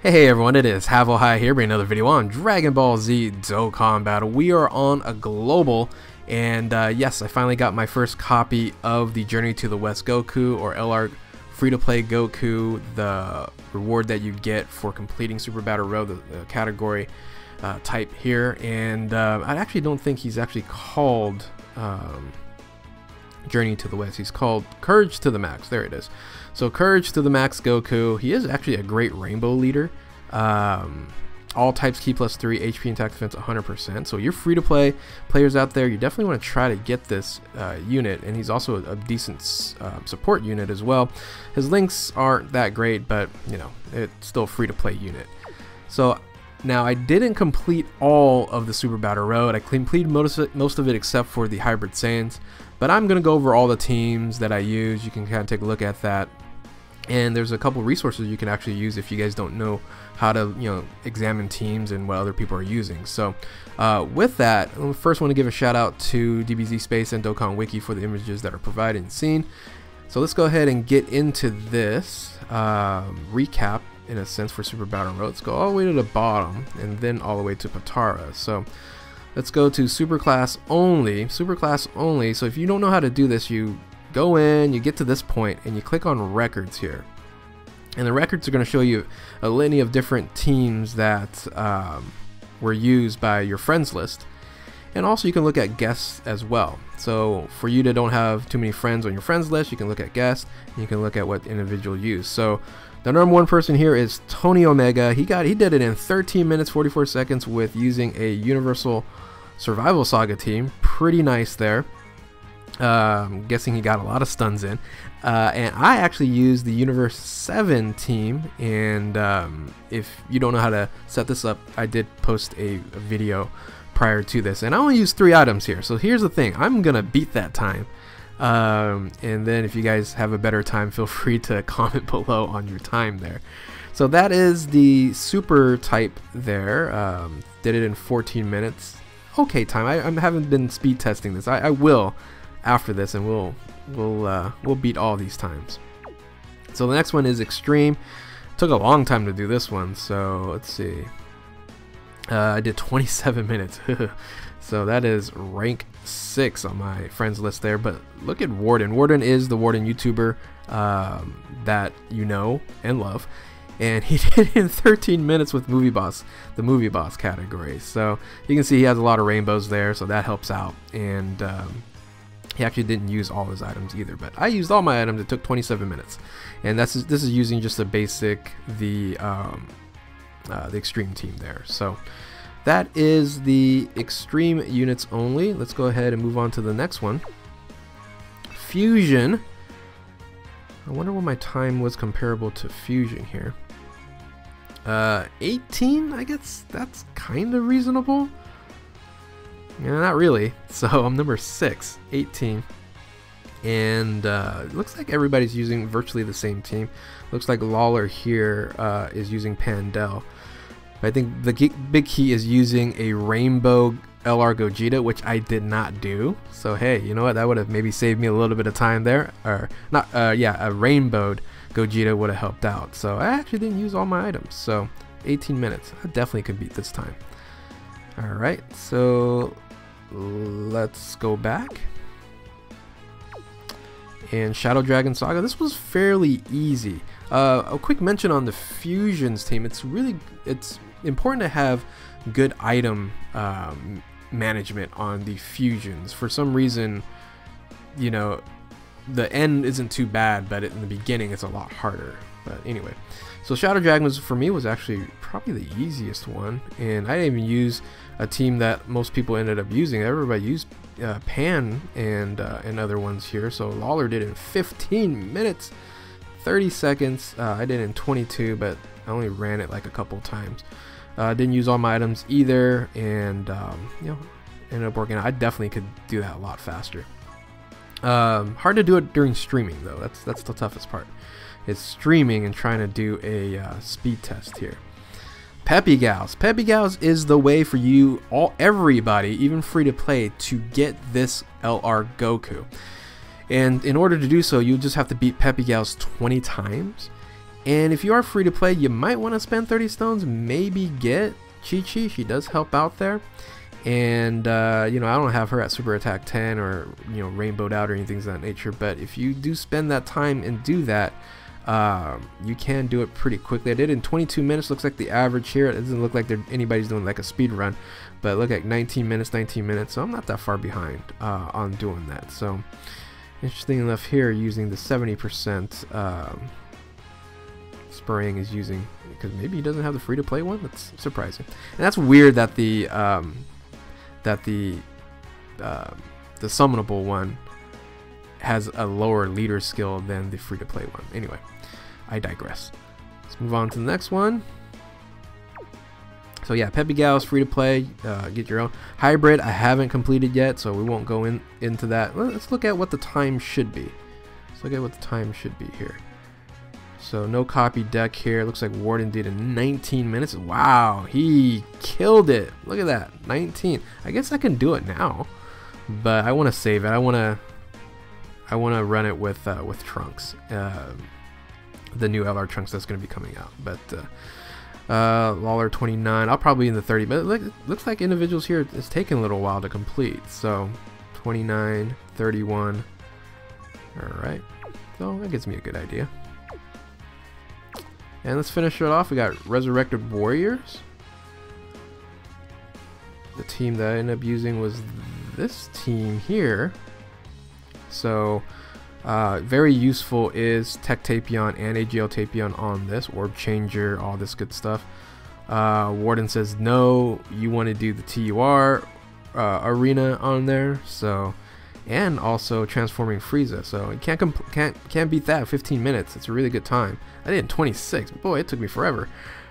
Hey everyone, it is High here bringing another video on Dragon Ball Z Dokkan Battle. We are on a global, and yes, I finally got my first copy of the Journey to the West Goku, or LR free-to-play Goku, the reward that you get for completing Super Battle Road, the category type here. And I actually don't think he's actually called Journey to the West. He's called Courage to the Max. There it is. So Courage to the Max Goku. He is actually a great rainbow leader. All types key +3, HP and attack defense 100%. So you're free to play players out there. You definitely want to try to get this unit, and he's also a decent support unit as well. His links aren't that great, but you know, it's still a free to play unit. So now I didn't complete all of the Super Battle Road. I completed most of it except for the Hybrid Saiyans, but I'm gonna go over all the teams that I use. You can kind of take a look at that. And there's a couple resources you can actually use if you guys don't know how to, examine teams and what other people are using. So with that, I first want to give a shout out to DBZ Space and Dokkan Wiki for the images that are provided and seen. So let's go ahead and get into this recap, in a sense, for Super Battle Road. Let's go all the way to the bottom and then all the way to Patara. So let's go to Superclass only. Superclass only. So if you don't know how to do this, you go in, you get to this point, and you click on records here, and the records are going to show you a litany of different teams that were used by your friends list, and also you can look at guests as well. So for you that don't have too many friends on your friends list, you can look at guests, and you can look at what individual used. So the #1 person here is Tony Omega. He did it in 13 minutes 44 seconds with using a Universal Survival Saga team. Pretty nice there. I'm guessing he got a lot of stuns in, and I actually used the Universe 7 team. And if you don't know how to set this up, I did post a video prior to this, and I only used 3 items here. So here's the thing, I'm gonna beat that time, and then if you guys have a better time, feel free to comment below on your time there. So that is the super type there. Did it in 14 minutes. Okay time. I haven't been speed testing this. I will after this, and we'll beat all these times. So the next one is Extreme. Took a long time to do this one, so let's see. I did 27 minutes. So that is rank 6 on my friends list there. But look at Warden. Warden is the Warden YouTuber that you know and love, and he did it in 13 minutes with Movie Boss, the Movie Boss category. So you can see he has a lot of rainbows there, so that helps out. And he actually didn't use all his items either, but I used all my items. It took 27 minutes, and this is using just the basic, the Extreme team there. So that is the Extreme units only. Let's go ahead and move on to the next one. Fusion. I wonder what my time was comparable to Fusion here. 18, I guess that's kind of reasonable. Yeah, not really. So I'm number 6, 18, and it looks like everybody's using virtually the same team. Looks like Lawler here is using Pandel. But I think the big key is using a Rainbow LR Gogeta, which I did not do. So hey, you know what? That would have maybe saved me a little bit of time there. Or not? Yeah, a Rainbowed Gogeta would have helped out. So I actually didn't use all my items. So 18 minutes. I definitely could beat this time. All right, so let's go back. And Shadow Dragon Saga, this was fairly easy. A quick mention on the Fusions team. It's important to have good item management on the Fusions. For some reason, you know, the end isn't too bad, but in the beginning it's a lot harder. But anyway, so Shadow Dragon for me was actually probably the easiest one, and I didn't even use a team that most people ended up using. Everybody used Pan and other ones here. So Lawler did it in 15 minutes 30 seconds. I did it in 22, but I only ran it like a couple times. Didn't use all my items either, and ended up working out. I definitely could do that a lot faster. Hard to do it during streaming though. That's the toughest part. It's streaming and trying to do a speed test here. Peppy Gals. Peppy Gals is the way for you, everybody, even free to play, to get this LR Goku. And in order to do so, you just have to beat Peppy Gals 20 times. And if you are free to play, you might want to spend 30 stones, maybe get Chi-Chi. She does help out there. And, you know, I don't have her at Super Attack 10 or, you know, rainbowed out or anything of that nature. But if you do spend that time and do that, you can do it pretty quickly. I did it in 22 minutes. Looks like the average here. It doesn't look like anybody's doing like a speed run. But look at 19 minutes. So I'm not that far behind on doing that. So, interesting enough here, using the 70%... Spraying is using, because maybe he doesn't have the free to play one. That's surprising, and that's weird that the summonable one has a lower leader skill than the free to play one. Anyway, I digress. Let's move on to the next one. So yeah, Peppy Gal is free to play. Get your own hybrid. I haven't completed yet, so we won't go into that. Let's look at what the time should be. Let's look at what the time should be here. So no copy deck here. Looks like Warden did in 19 minutes. Wow, he killed it. Look at that, 19. I guess I can do it now, but I want to save it. I want to run it with Trunks, the new LR Trunks that's going to be coming out. But Lawler 29. I'll probably in the 30. But it looks like individuals here it's taking a little while to complete. So 29, 31. All right. So that gives me a good idea. And let's finish it off. We got Resurrected Warriors. The team that I ended up using was this team here. So very useful is Tech Tapion and AGL Tapion on this. Orb Changer, all this good stuff. Warden says no, you want to do the TUR arena on there. So, and also transforming Frieza. So you can't beat that. 15 minutes. It's a really good time. I did in 26. Boy, it took me forever.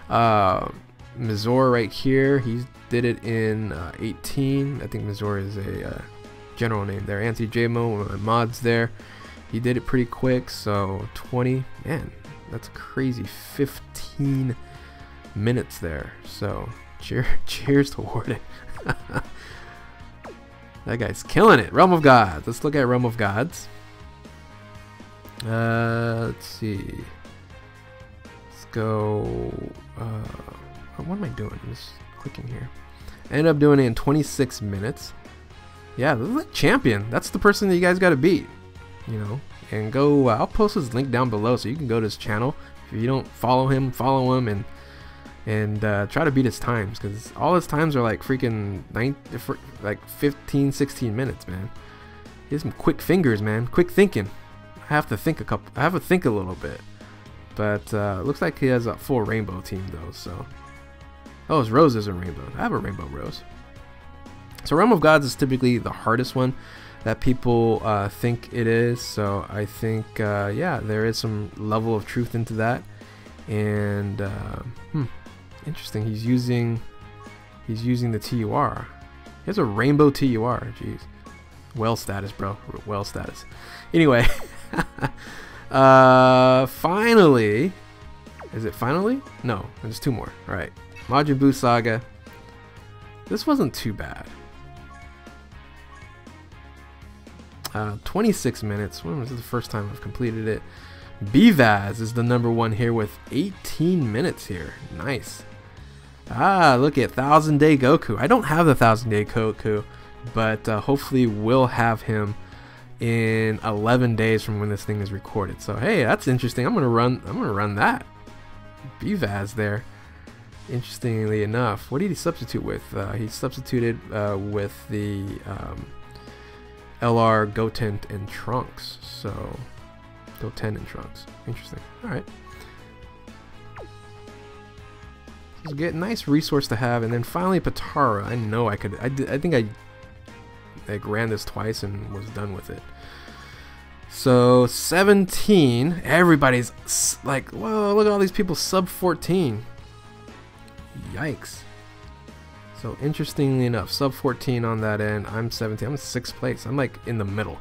Mizor right here. He did it in 18. I think Mizor is a general name there. Anti-Jmo, one of my mods there. He did it pretty quick. So 20. Man, that's crazy. 15 minutes there. So cheers to Warden. That guy's killing it. Realm of Gods. Let's look at Realm of Gods. Let's see. Let's go. What am I doing? I'm just clicking here. I ended up doing it in 26 minutes. Yeah, this is like champion. That's the person that you guys got to beat. You know, and go. I'll post his link down below so you can go to his channel. If you don't follow him, and try to beat his times, because all his times are like freaking 15, 16 minutes, man. He has some quick fingers, man. Quick thinking. I have to think a little bit. But looks like he has a full rainbow team though. So, oh, his rose is a rainbow. I have a rainbow rose. So Realm of Gods is typically the hardest one that people think it is. So I think yeah, there is some level of truth into that. And interesting. He's using the TUR. He has a rainbow TUR. Jeez. Well status, bro. Well status. Anyway. Finally. Is it finally? No. There's two more. Alright. Majin Buu Saga. This wasn't too bad. 26 minutes. When was the first time I've completed it? BVAS is the #1 here with 18 minutes here. Nice. Ah, look at 1000 Day Goku. I don't have the 1000 Day Goku, but hopefully we'll have him in 11 days from when this thing is recorded. So hey, that's interesting. I'm gonna run that. BVAS there. Interestingly enough, what did he substitute with? He substituted with the LR Goten and Trunks. So Goten and Trunks. Interesting. All right. It's a nice resource to have. And then finally Patara. I know I could. I think I like ran this twice and was done with it. So 17. Everybody's like, whoa! Look at all these people sub 14. Yikes. So interestingly enough, sub 14 on that end. I'm 17. I'm in 6th place. I'm like in the middle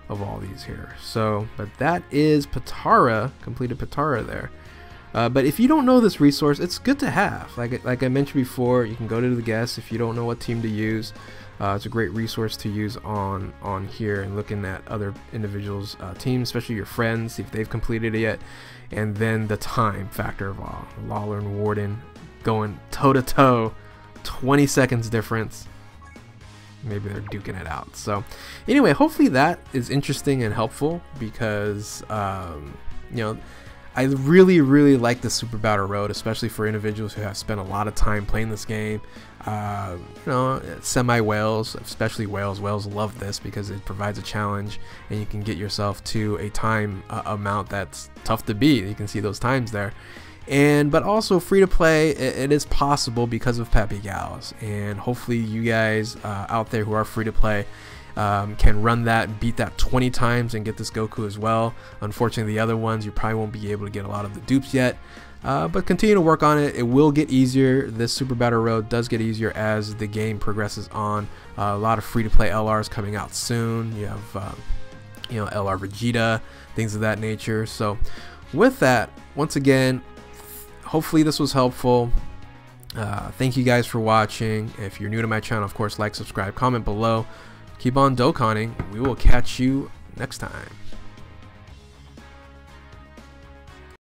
of all these here. So, but that is Patara, completed Patara there. But if you don't know this resource, it's good to have. Like I mentioned before, you can go to the guests if you don't know what team to use. It's a great resource to use on here and looking at other individuals' teams, especially your friends, see if they've completed it yet. And then the time factor of all. Lawler and Warden going toe to toe, 20 seconds difference. Maybe they're duking it out. So anyway, hopefully that is interesting and helpful, because you know, I really like the Super Battle Road, especially for individuals who have spent a lot of time playing this game. You know, semi-whales, especially whales. Whales love this because it provides a challenge, and you can get yourself to a time amount that's tough to beat. You can see those times there. But also free to play, it is possible because of Peppy Gals, and hopefully you guys out there who are free to play can run that, beat that 20 times and get this Goku as well. Unfortunately, the other ones you probably won't be able to get a lot of the dupes yet, but continue to work on it. It will get easier. This Super Battle Road does get easier as the game progresses on. A lot of free to play LRs coming out soon. You have you know, LR Vegeta, things of that nature. So with that, once again, hopefully this was helpful. Thank you guys for watching. If you're new to my channel, of course, like, subscribe, comment below. Keep on Dokkaning. We will catch you next time.